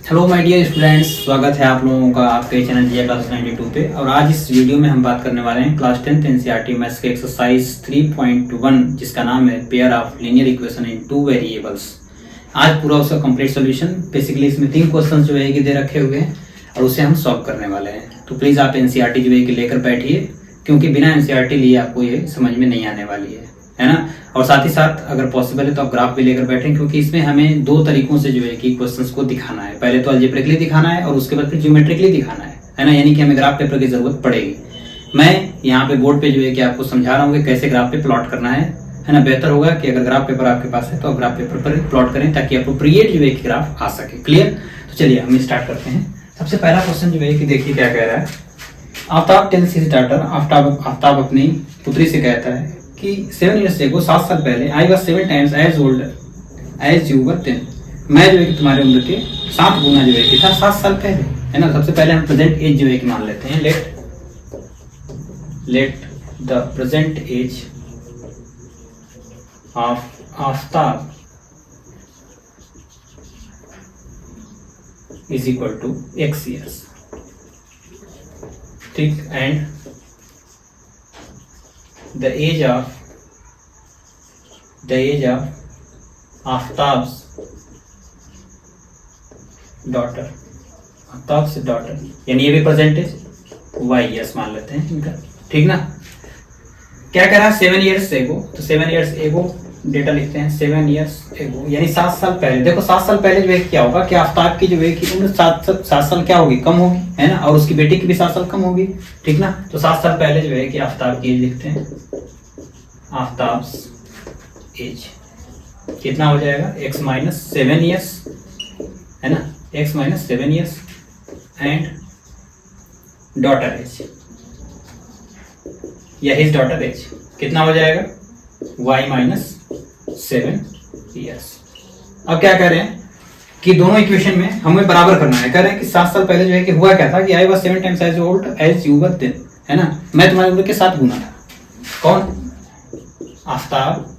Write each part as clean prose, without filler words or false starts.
Hello my dear students, स्वागत है आप लोगों का आपके चैनल जीए क्लास 92 पे। और आज इस वीडियो में हम बात करने वाले हैं क्लास 10th एनसीईआरटी मैथ्स के एक्सरसाइज 3.1 जिसका नाम है pair of linear equation in two variables. आज पूरा उसका कंप्लीट सॉल्यूशन, बेसिकली इसमें 3 क्वेश्चन जो है कि दे रखे हुए हैं और उसे हम सॉल्व करने वाले हैं। तो प्लीज़ आप एनसीईआरटी जो है कि लेकर बैठिए, क्योंकि बिना एनसीईआरटी लिए आपको ये समझ में नहीं आने वाली है ना। और साथ ही साथ अगर पॉसिबल है तो आप ग्राफ भी लेकर बैठें, क्योंकि इसमें हमें 2 तरीकों से जो है कि क्वेश्चंस को दिखाना है। पहले तो अलजेब्रिकली दिखाना है और उसके बाद फिर ज्योमेट्रिकली दिखाना है ना। यानी कि हमें ग्राफ पेपर की जरूरत पड़ेगी। मैं यहाँ पे बोर्ड पे जो है कि आपको समझा रहा हूँ कि कैसे ग्राफ पे प्लॉट करना है ना। बेहतर होगा कि अगर ग्राफ पेपर आपके पास है तो आप ग्राफ पेपर पर प्लॉट करें, ताकि अप्रोप्रिएट जो है कि ग्राफ आ सके। क्लियर? तो चलिए हम स्टार्ट करते हैं। सबसे पहला क्वेश्चन जो है कि देखिए क्या कह रहा है। Aftab tales his daughter, Aftab अपनी पुत्री से कहता है कि 7 years ago, 7 साल पहले, I was 7 times as old as you were 10, मैं जो है कि तुम्हारे उम्र के 7 गुना जो है कि था 7 साल पहले, है ना। सबसे पहले हम प्रेजेंट एज जो है कि मान लेते हैं। Let the present age of Aftab is equal to x years, ठीक। And the age of Aftab's daughter, Aftab's daughter, यानी ये भी परसेंटेज y years मान लेते हैं इनका, ठीक ना। क्या कह रहा है 7 years ago, तो 7 years ago डेटा लिखते हैं। 7 years ago यानी 7 साल पहले। देखो 7 साल पहले जो है क्या होगा कि आफ्ताब की जो है कि उम्र 7 साल क्या होगी, कम होगी, है ना। और उसकी बेटी की भी 7 साल कम होगी, ठीक ना। तो 7 साल पहले जो है कि आफ्ताब की एज लिखते हैं। आफ्ताब्स एज कितना हो जाएगा, x माइनस 7 years, है ना, x minus 7 years and daughter age या हिज डॉटर एज कितना हो जाएगा, y माइनस 7 years। अब क्या कह रहे हैं कि दोनों इक्वेशन में हमें बराबर करना है। कह रहे हैं कि 7 साल पहले जो है कि हुआ क्या था कि I was 7 times as old as you were 10, है ना। मैं तुम्हारे उम्र के 7 गुना था। कौन? आफ्ताब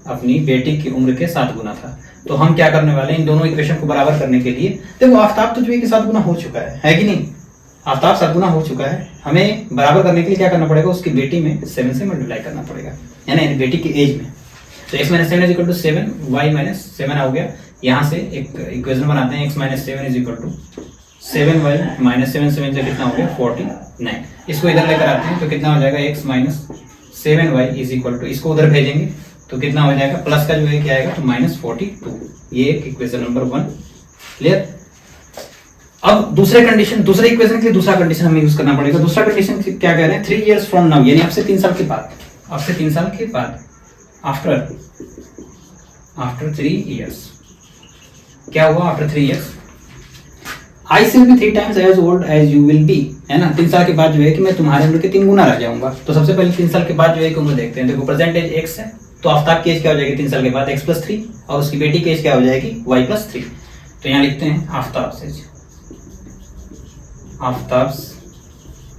अपनी बेटी की उम्र के 7 गुना था। तो हम क्या करने वाले हैं, इन दोनों इक्वेशन को बराबर करने के लिए, देखो आफ्ताब तो जो है कि 7 गुना हो चुका है कि नहीं। आफ्ताब 7 गुना हो चुका है। हमें बराबर करने के लिए क्या करना पड़ेगा, उसकी बेटी में 7 से मल्टीप्लाई करना पड़ेगा, है ना, यानी बेटी की एज में। तो x minus 7 is equal to 7, y minus 7 हो गया। यहाँ से एक इक्वेशन बनाते हैं, x minus 7 is equal to 7y minus 7, 7 से कितना हो गया 49। इसको इधर लेकर आते हैं तो कितना हो जाएगा, x minus 7y is equal to, इसको उधर भेजेंगे तो कितना हो जाएगा, प्लस का जो है क्या आएगा तो माइनस 42। ये एक इक्वेशन नंबर 1। क्लियर? अब दूसरे इक्वेशन के लिए दूसरा कंडीशन हमें यूज करना पड़ेगा। दूसरा कंडीशन क्या कह रहे हैं, 3 years फ्रॉम नाउ, यानी आपसे 3 साल के बाद, आपसे 3 साल के बाद, आफ्टर 3 years क्या हुआ, after 3 years I shall be 3 times as old as you will be, है ना। 3 साल के बाद जो है कि मैं तुम्हारे उम्र के 3 गुना रह जाऊंगा। तो सबसे पहले 3 साल के बाद जो है कि उम्र देखते हैं। देखो प्रेजेंट एज x है, तो आफ्ताब की एज क्या हो जाएगी 3 साल के बाद, x प्लस 3, और उसकी बेटी की एज क्या हो जाएगी, y प्लस 3। तो यहाँ लिखते हैं Aftab's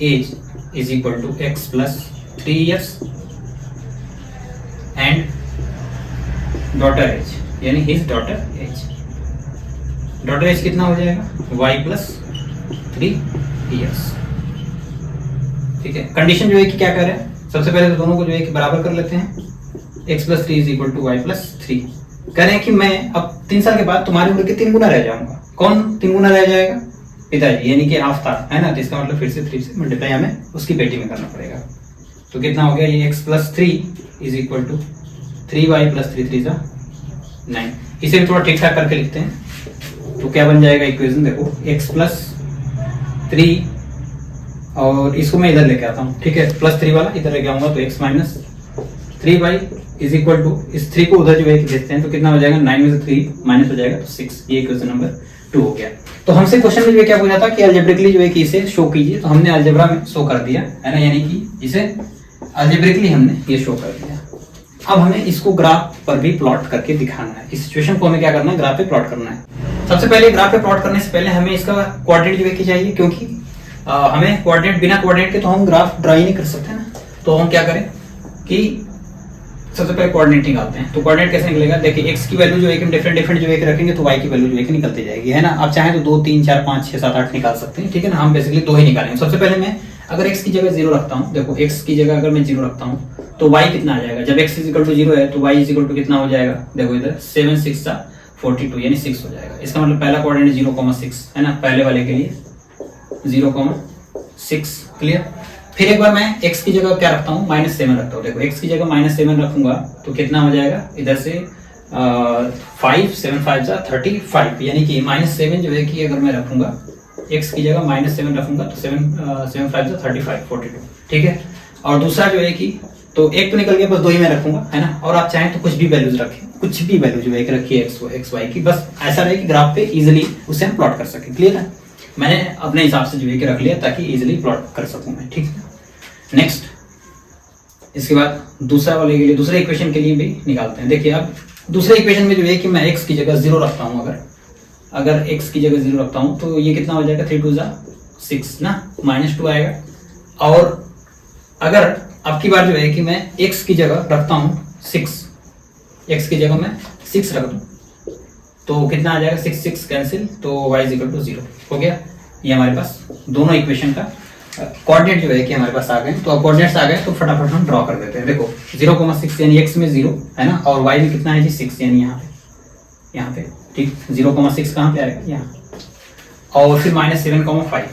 age is equal to x plus 3 years and daughter age यानी his daughter age. Daughter age कितना हो जाएगा, y प्लस 3 years, ठीक है। कंडीशन जो है कि क्या कर रहे हैं, सबसे पहले तो दोनों को जो है कि बराबर कर लेते हैं। x plus 3 is equal to y plus 3। कह रहे हैं कि मैं अब 3 साल के बाद तुम्हारी उम्र के 3 गुना रह जाऊंगा। कौन 3 गुना रह जाएगा, पिताजी, यानी कि आफ्ताब, है ना। तो इसका मतलब फिर से 3 से मल्टीप्लाई हमें उसकी बेटी में करना पड़ेगा। तो कितना हो गया, ये x plus 3 is equal to 3y plus 3 3 9। इसे भी थोड़ा ठीक ठाक करके लिखते हैं तो क्या बन जाएगा इक्वेशन, देखो x प्लस 3 और इसको मैं इधर लेके आता हूँ, ठीक है, प्लस 3 वाला इधर लेके आऊंगा तो x minus 3y is equal to, इस 3 को उधर जो है देखते हैं तो कितना हो जाएगा, 9 में से 3 माइनस हो जाएगा तो 6। ये इक्वेशन नंबर 2 हो गया। तो हमसे क्वेश्चन में जो क्या पूछा था कि अलजेब्रिकली जो है कि इसे शो कीजिए, तो हमने अलजेब्रा में शो कर दिया, है ना, यानी कि इसे अलजेब्रिकली हमने ये शो कर दिया। अब हमें इसको ग्राफ पर भी प्लॉट करके दिखाना है। इस सिचुएशन को हमें क्या करना है, ग्राफ पे प्लॉट करना है। सबसे पहले ग्राफ पे प्लॉट करने से पहले हमें इसका कोऑर्डिनेट जो है कि चाहिए, क्योंकि हमें कोऑर्डिनेट, बिना कोऑर्डिनेट के तो हम ग्राफ ड्रा ही नहीं कर सकते ना। तो हम क्या करें कि सबसे पहले कोऑर्डिनेट निकालते हैं। तो कोऑर्डिनेट कैसे निकलेगा, देखिए x की वैल्यू जो है कि हम डिफरेंट जो है कि रखेंगे तो y की वैल्यू जो है कि निकलती जाएगी, है ना। आप चाहें तो 2 3 4 5 6 7 8 निकाल सकते हैं, ठीक है ना। हम बेसिकली 2 ही निकालेंगे। सबसे पहले मैं अगर x की जगह 0 रखता हूँ, देखो x की जगह अगर मैं 0 रखता हूँ तो y कितना आ जाएगा, जब x इक्वल टू 0 है तो y इक्वल टू कितना हो जाएगा, देखो इधर 7 6 42 यानी 6 हो जाएगा। इसका मतलब पहला कोऑर्डिनेट 0,6 है ना, पहले वाले के लिए 0,6 क्लियर। फिर एक बार मैं x की जगह क्या रखता हूँ, -7 रखता हूँ। देखो x की जगह -7 रखूंगा तो कितना हो जाएगा, इधर से 5 7 5 35 यानी कि -7 जो है कि अगर मैं रखूंगा x की जगह -7 रखूंगा तो 7 5 35 42, ठीक है। और दूसरा जो है कि तो एक तो निकल गया, बस 2 ही मैं रखूंगा, है ना। और आप चाहें तो कुछ भी वैल्यूज रखें, कुछ भी वैल्यू जो है कि रखिए x y की, बस ऐसा रहे कि ग्राफ पे इजीली उसे हम प्लॉट कर सकें, क्लियर है। मैंने अपने हिसाब से जो है कि रख लिया ताकि इजीली प्लॉट कर सकूं मैं, ठीक है। नेक्स्ट, इसके बाद दूसरा वाले के लिए, दूसरे इक्वेशन के लिए भी निकालते हैं। देखिए अब दूसरे इक्वेशन में जो है कि मैं x की जगह 0 रखता हूं, अगर x की जगह 0 रखता हूं तो ये कितना हो जाएगा, 3 2 6 ना, -2 आएगा। और अगर अब की बार जो है कि मैं x की जगह रखता हूं 6, x की जगह मैं 6 रख दूं तो कितना आ जाएगा, 6 6 कैंसिल, तो y इज इक्वल टू 0 हो गया। ये हमारे पास दोनों इक्वेशन का कोऑर्डिनेट जो है कि हमारे पास आ गए। तो अब कोऑर्डिनेट्स आ गए तो फटाफट हम ड्रॉ कर देते हैं। देखो 0,6 यानी x में 0 है ना, और y में कितना है जी 6 यानी यहाँ पे ठीक। 0,6 कहाँ पे आएगा, यहाँ। और फिर -7,5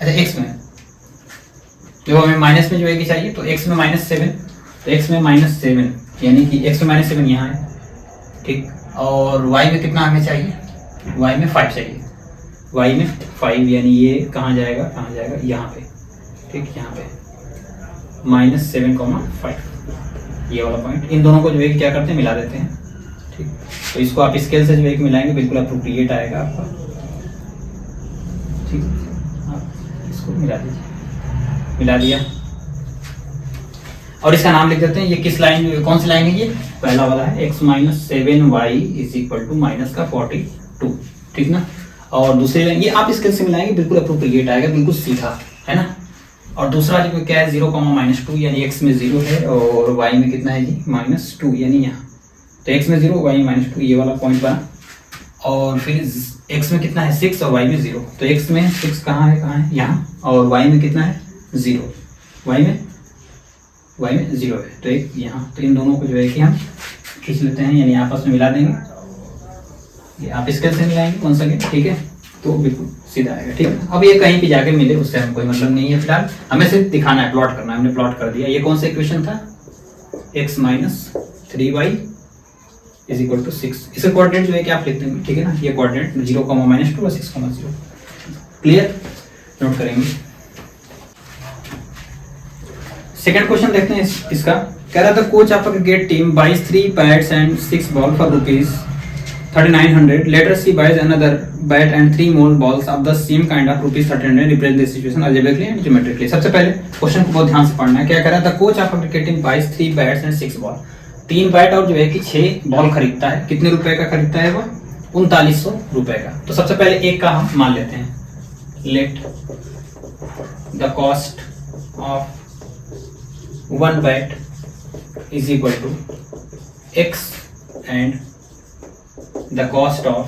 अच्छा x में, देखो हमें माइनस में जो है कि चाहिए तो x में -7, तो x में -7 यानी कि x में -7 यहाँ है, ठीक। और y में कितना हमें चाहिए, y में 5 चाहिए, y में 5 यानी ये कहाँ जाएगा यहाँ पे, ठीक, यहाँ पे -7,5 ये वाला पॉइंट। इन दोनों को जो है कि क्या करते हैं, मिला देते हैं, ठीक। तो इसको आप स्केल से जो है कि मिलाएंगे, बिल्कुल अप्रोप्रिएट आएगा आपका, ठीक। आप इसको मिला दीजिए, मिला दिया। और इसका नाम लिख देते हैं। ये किस लाइन, कौन सी लाइन है, ये पहला वाला है, x - 7y इज - 42, ठीक ना। और दूसरी लाइन ये आप स्केल से मिलाएंगे, बिल्कुल अप्रोप्रिएट आएगा, बिल्कुल सीधा, है ना। और दूसरा जो क्या है 0,-2 यानी x में 0 है और y में कितना है जी -2 यानी यहाँ। तो x में 0 y में -2 ये वाला पॉइंट बना। और फिर x में कितना है 6 और y में 0, तो x में 6 कहाँ है यहाँ, और y में कितना है 0, y में 0 है, तो एक यहाँ। तो इन दोनों को जो है कि हम खींच लेते हैं, यानी आपस में मिला देंगे। ये आप स्केल से मिलाएंगे कौन सा के, ठीक है, तो बिल्कुल सीधा आएगा, ठीक है। अब ये कहीं भी जाके मिले उससे हम कोई मतलब नहीं है, फिलहाल हमें सिर्फ दिखाना है, प्लॉट करना है। हमने प्लॉट कर दिया। ये कौन सा इक्वेशन था, x - 3y = 6। इसका कोऑर्डिनेट जो है कि आप लिख देंगे, ठीक है ना। ये कोऑर्डिनेट 0,-2 और 6,0 क्लियर, नोट करेंगे। सेकंड क्वेश्चन देखते हैं इसका। कह रहा था coach of cricket team buys 3 bats and 6 balls for ₹3,900. Later she buys another bat and 3 more balls of the same kind of ₹1,300. Represent the situation algebraically and geometrically. सबसे पहले question को बहुत ध्यान से पढ़ना है। क्या कह रहा था, coach of cricket team buys 3 bats and 6 balls. 3 bat और जो है कि 6 बॉल खरीदता है। कितने रुपए का खरीदता है वो, 3900 रुपए का। तो सबसे पहले एक का हम मान लेते हैं, let the cost of 1 bat is equal to x and the cost of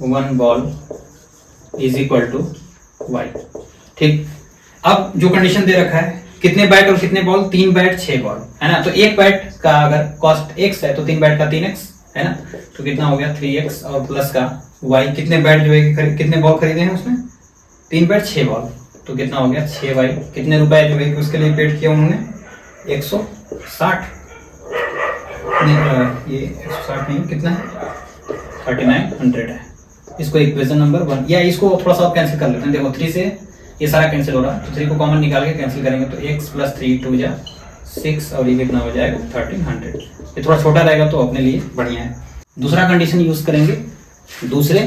1 ball is equal to y, ठीक। अब जो कंडीशन दे रखा है, कितने बैट और कितने बॉल, 3 बैट 6 बॉल, है ना। तो एक बैट का अगर कॉस्ट x है तो 3 बैट का 3x है ना, तो कितना हो गया 3x और प्लस का y। कितने बैट जो है कितने बॉल खरीदे हैं उसने, 3 बैट 6 बॉल, तो कितना हो गया 6y। कितने रुपए जो है उसके लिए पेड किया उन्होंने, 160 नहीं, ये 160 नहीं, कितना है 3900 है। इसको इक्वेशन नंबर 1, या इसको थोड़ा सा कैंसिल कर लेते हैं। देखो 3 से ये सारा कैंसिल हो रहा है, तो 3 को कॉमन निकाल के कैंसिल करेंगे तो x + 3 2 जा 6 और ये कितना हो जाएगा 1300। ये थोड़ा छोटा रहेगा तो अपने लिए बढ़िया है। दूसरा कंडीशन यूज करेंगे दूसरे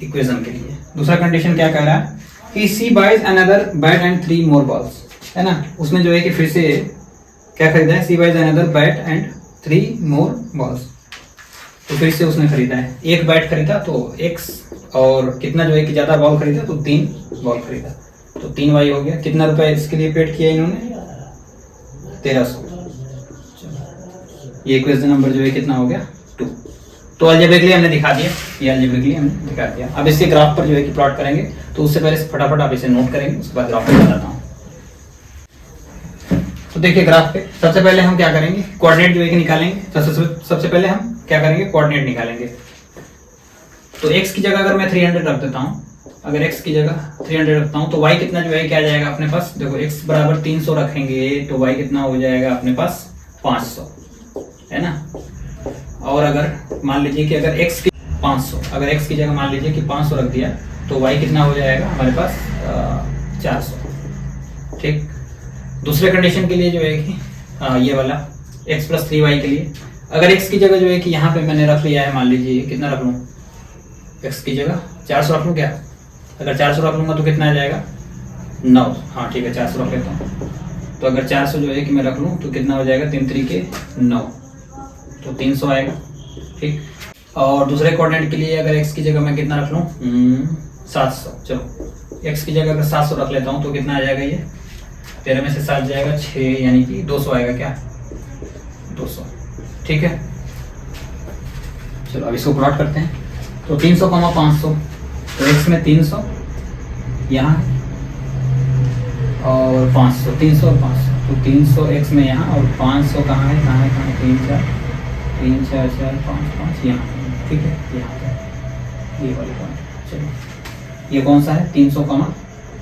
इक्वेशन के लिए। दूसरा कंडीशन क्या कह रहा है कि C buys another bat and 3 more balls, है ना। उसमें जो है कि फिर से क्या खरीदा है, C buys another bat and 3 more balls, तो फिर से उसने खरीदा है। एक बैट खरीदा तो x और कितना जो है कि ज्यादा बॉल खरीदा तो 3 बॉल खरीदा, तो 3y हो गया। कितना रुपए इसके लिए पेड किया इन्होंने, 1300, ये इक्वेशन नंबर जो है कितना हो गया 2। तो अलजेब्रिकली हमने दिखा दिया, ये अलजेब्रिकली हमने दिखा दिया। अब इसके ग्राफ पर जो है कि प्लॉट करेंगे, तो उससे पहले फटाफट आप इसे नोट करेंगे, उसके बाद ग्राफ पे बताता हूँ। तो देखिए ग्राफ पे सबसे पहले हम क्या करेंगे, कोऑर्डिनेट जो है कि निकालेंगे। सबसे पहले हम क्या करेंगे, कोऑर्डिनेट निकालेंगे। तो x की जगह अगर मैं 300 रख देता हूँ, अगर x की जगह 300 रखता हूँ, तो y कितना जो है क्या जाएगा अपने पास। देखो x बराबर 300 रखेंगे तो y कितना हो जाएगा अपने पास 500, है ना। और अगर मान लीजिए कि अगर x की 500, अगर x की जगह मान लीजिए कि 500 रख दिया, तो y कितना हो जाएगा हमारे पास 400। ठीक, दूसरे कंडीशन के लिए जो है कि ये वाला x प्लस 3y के लिए, अगर x की जगह जो है कि यहाँ पे मैंने रख लिया है, मान लीजिए कितना रख लूँ, x की जगह 400 रख लूँ क्या। अगर 400 रख लूँगा तो कितना आ जाएगा 9। हाँ ठीक है, 400 रख लेता हूँ। तो अगर 400 जो है कि मैं रख लूँ तो कितना हो जाएगा, 3 3 9, तो 300 आएगा। ठीक, और दूसरे कोऑर्डिनेट के लिए अगर x की जगह मैं कितना रख लूँ 700। चलो x की जगह अगर 700 रख लेता हूँ तो कितना आ जाएगा, ये 13 में से 7 जाएगा 6, यानी कि 200 आएगा क्या, 200। ठीक है, चलो अब इसको प्लॉट करते हैं। तो 300, 500, तो x में 300 यहाँ और 500, 300 और 500, तो 300 x में यहाँ और 500 कहाँ है, 3 4 5 5 यहाँ। ठीक है, यहाँ पे ये वाले पॉइंट। चलो ये कौन सा है, 300,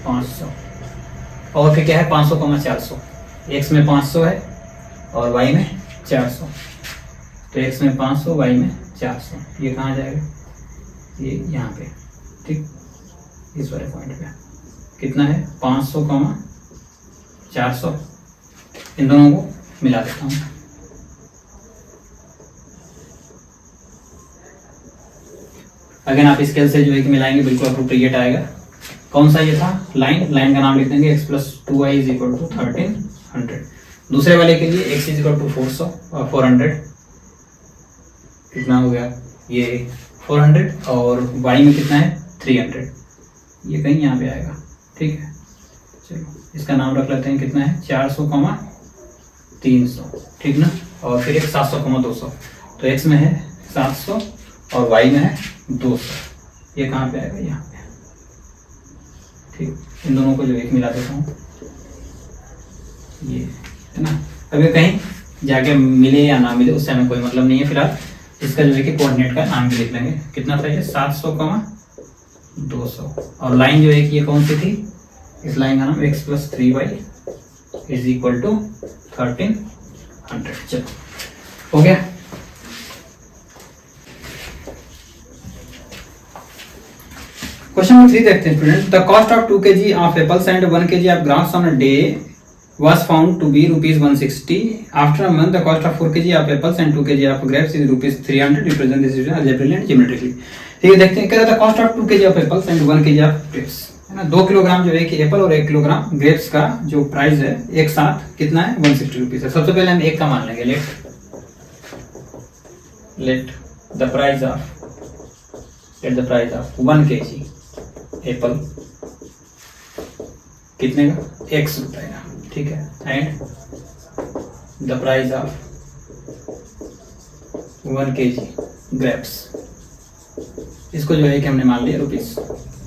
500, और फिर क्या है 500, 400। x में 500 है और y में 400, तो x में 500, y में 400। ये कहाँ जाएगा, ये यहाँ पे। ठीक, इस वाले पॉइंट पे कितना है 500, 400। इन दोनों को मिला देता हूँ। अगेन आप स्केल से जो है कि मिलाएंगे, बिल्कुल अप्रोप्रिएट आएगा। कौन सा ये था, लाइन का नाम लिख देंगे, x plus 2y is equal to 1300। दूसरे वाले के लिए x इज इक्वल टू 400, कितना हो गया ये 400, और y में कितना है 300, ये कहीं यहाँ पे आएगा। ठीक है, चलो इसका नाम रख लेते हैं, कितना है 400, 300। ठीक ना, और फिर एक 700, 200, तो x में है 700 और y में है 200। ये कहाँ पे आएगा, यहाँ पे। ठीक, इन दोनों को जो एक मिला देता हूँ, ये है ना। अभी कहीं जाके मिले या ना मिले उससे हमें कोई मतलब नहीं है, फिलहाल इसका जो है कि कोऑर्डिनेट का नाम भी लिख लेंगे। कितना था ये 700, 200, और लाइन जो है कि ये कौन सी थी, इस लाइन का नाम x plus 3y is equal to 1300। चलो हो गया। क्वेश्चन नंबर 3 देखते हैं student. The cost of 2 kg of apples and 1 kg of grapes on a day was found to be rupees 160. After a month, the cost of 4 kg of apples and 2 kg of grapes is rupees 300. Represent this situation algebraically and geometrically. ठीक है, देखते हैं क्या रहता है cost of 2 kg of apples and 1 kg of grapes, है ना। 2 kilogram जो है कि एप्पल और 1 किलोग्राम ग्रेप्स का जो प्राइस है एक साथ कितना है 160 रुपीज है। सबसे पहले हम एक का मान लेंगे, let the price of 1 kg Apple कितने का, 100 रुपए का। ठीक है, and the price of 1 kg grapes, इसको जो है कि हमने मान लिया रुपीज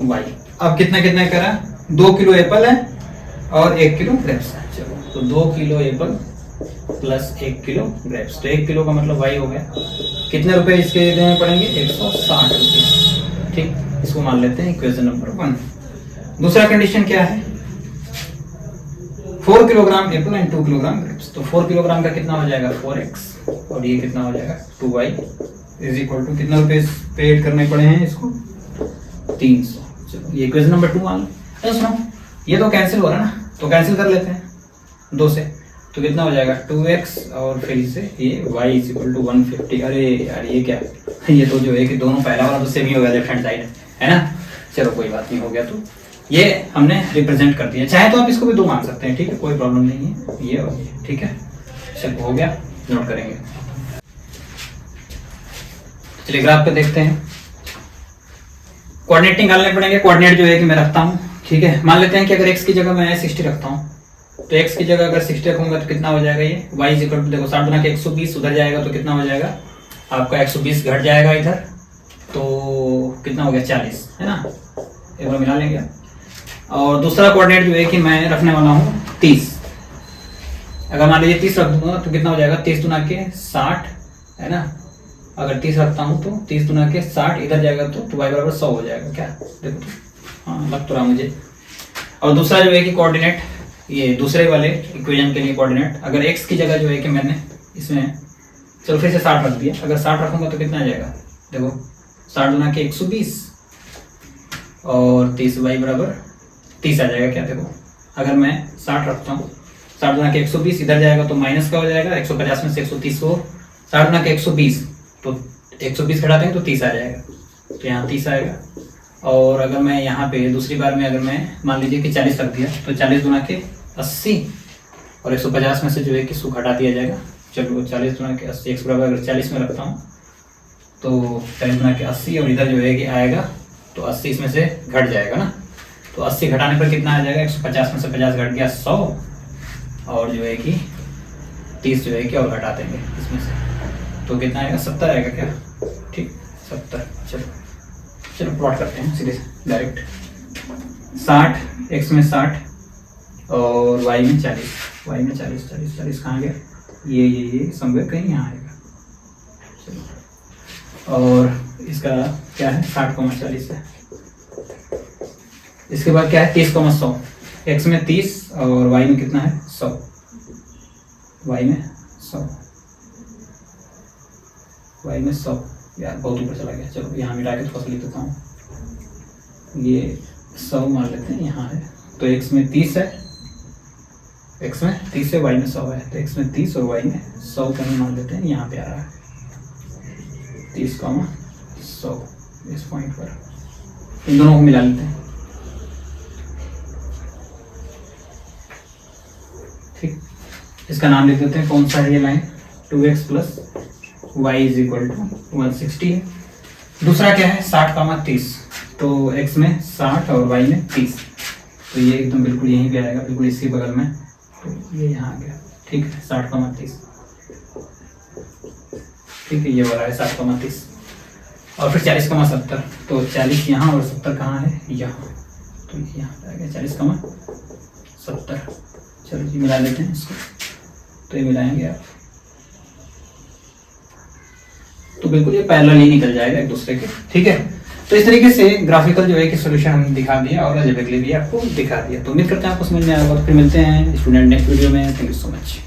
वाई। अब कितना कितना करा, 2 किलो एप्पल है और 1 किलो ग्रेप्स है। चलो तो 2 kilo Apple plus 1 kilo grapes, तो 1 किलो का मतलब वाई हो गया। कितने रुपए इसके देने पड़ेंगे, 160 रुपये। ठीक, इसको मान लेते हैं इक्वेशन नंबर 1। दूसरा कंडीशन क्या है, 4 kilogram Apple and 2 kilogram grapes, तो 4 किलोग्राम का कितना हो जाएगा 4x, और ये कितना हो जाएगा 2y इज इक्वल टू कितना रुपए पेड करने पड़े हैं इसको 300। चलो ये इक्वेशन नंबर 2 मान लो। अच्छा सुनो, ये तो कैंसिल हो रहा है ना, तो कैंसिल कर लेते हैं 2 से, तो कितना हो जाएगा 2x, और फिर इसे ये y इज इक्वल टू 150। अरे यार ये क्या, ये तो जो है कि दोनों पहला वाला तो सेम ही हो गया, लेफ्ट हैंड साइड है ना। चलो कोई बात नहीं, हो गया। तो ये हमने रिप्रेजेंट कर दिया, चाहे तो आप इसको भी 2 मान सकते हैं। ठीक है, कोई प्रॉब्लम नहीं है, ये और ये। ठीक है, चलो हो गया, नोट करेंगे। चलिए ग्राफ पे देखते हैं, कोऑर्डिनेट निकालने पड़ेंगे। कोऑर्डिनेट जो है कि मैं रखता हूँ, ठीक है। मान लेते हैं कि अगर x की जगह मैं 60 रखता हूँ तो x की जगह अगर 60 रखूंगा तो कितना हो जाएगा ये y इज इक्वल टू, देखो 60 गुना के 120 उधर जाएगा तो कितना हो जाएगा आपका 120 घट जाएगा इधर, तो कितना हो गया 40, है ना, एक बार मिला लेंगे। और दूसरा कोऑर्डिनेट जो है कि मैं रखने वाला हूँ 30, अगर मान लीजिए 30 रख दूंगा तो कितना हो जाएगा 30 गुना के 60, है ना, अगर 30 रखता हूँ तो 30 गुना के 60 इधर जाएगा तो y बराबर 100 हो जाएगा, क्या देखो तो, हाँ लग तो रहा मुझे। और दूसरा जो है कि कोऑर्डिनेट, ये दूसरे वाले इक्वेशन के लिए कोऑर्डिनेट, अगर x की जगह जो है कि मैंने इसमें चलो फिर से 60 रख दिया, अगर 60 रखूंगा तो कितना आ जाएगा, देखो 60 गुना के 120 और 30 y बराबर 30 आ जाएगा, क्या देखो अगर मैं 60 रखता हूँ, 60 गुना के 120 इधर जाएगा तो माइनस का हो जाएगा, 150 में से 130 को 60 गुना के 120 तो 120 घटा देंगे तो 30 आ जाएगा, तो यहाँ 30 आएगा। और अगर मैं यहाँ पे दूसरी बार में अगर मैं मान लीजिए कि 40 रख दिया तो 40 गुना के 80 और 150 में से जो है कि 100 घटा दिया जाएगा, चलो 40 गुना के 80 x बराबर अगर 40 में रखता हूँ तो 40 गुना के 80 और इधर जो है कि आएगा तो 80 इसमें से घट जाएगा ना, तो 80 घटाने पर कितना आ जाएगा, 150 में से 50 घट गया 100 और जो है कि 30 जो है कि और घटा देंगे इसमें से तो कितना आएगा 70 आएगा, क्या ठीक 70। चलो प्लॉट करते हैं सीधे डायरेक्ट, 60 x में 60 और y में 40 कहाँ गया, ये समवेयर कहीं यहाँ आएगा। चलो और इसका क्या है 60,40 है, इसके बाद क्या है 30,100, x में 30 और y में कितना है 100, y में 100 यार बहुत ऊपर चला गया, चलो यहाँ मिला के थोड़ा सा लिख देता हूँ, ये 100 मान लेते हैं यहाँ है, तो x में 30 है, x में 30 है y में 100 है, तो x में 30 और y में 100 कहीं मान लेते हैं, यहाँ पे आ रहा है 30,100 इस पॉइंट पर, इन दोनों को मिला लेते हैं, ठीक। इसका नाम लिख देते हैं, कौन सा है ये line, 2x plus y is equal to 160 है। दूसरा क्या है 60,30, तो x में 60 और y में 30, तो ये एकदम बिल्कुल यहीं पे आएगा, बिल्कुल इसी बगल में, तो ये यहाँ आ गया, ठीक है 60,30, ठीक है ये वाला है 60,30 और फिर 40,70, तो 40 यहाँ और 70 कहाँ है यहाँ, तो यहाँ पे आ गया 40,70। चलो जी मिला लेते हैं इसको, तो ये मिलाएंगे आप तो बिल्कुल ये पैरेलल ही निकल जाएगा एक दूसरे के, ठीक है। तो इस तरीके से ग्राफिकल जो है कि सॉल्यूशन हमने दिखा दिया और अलजेब्रिकली भी आपको दिखा दिया, तो उम्मीद करते हैं आपको समझ में आएगा। तो फिर मिलते हैं स्टूडेंट नेक्स्ट वीडियो में, थैंक यू सो मच।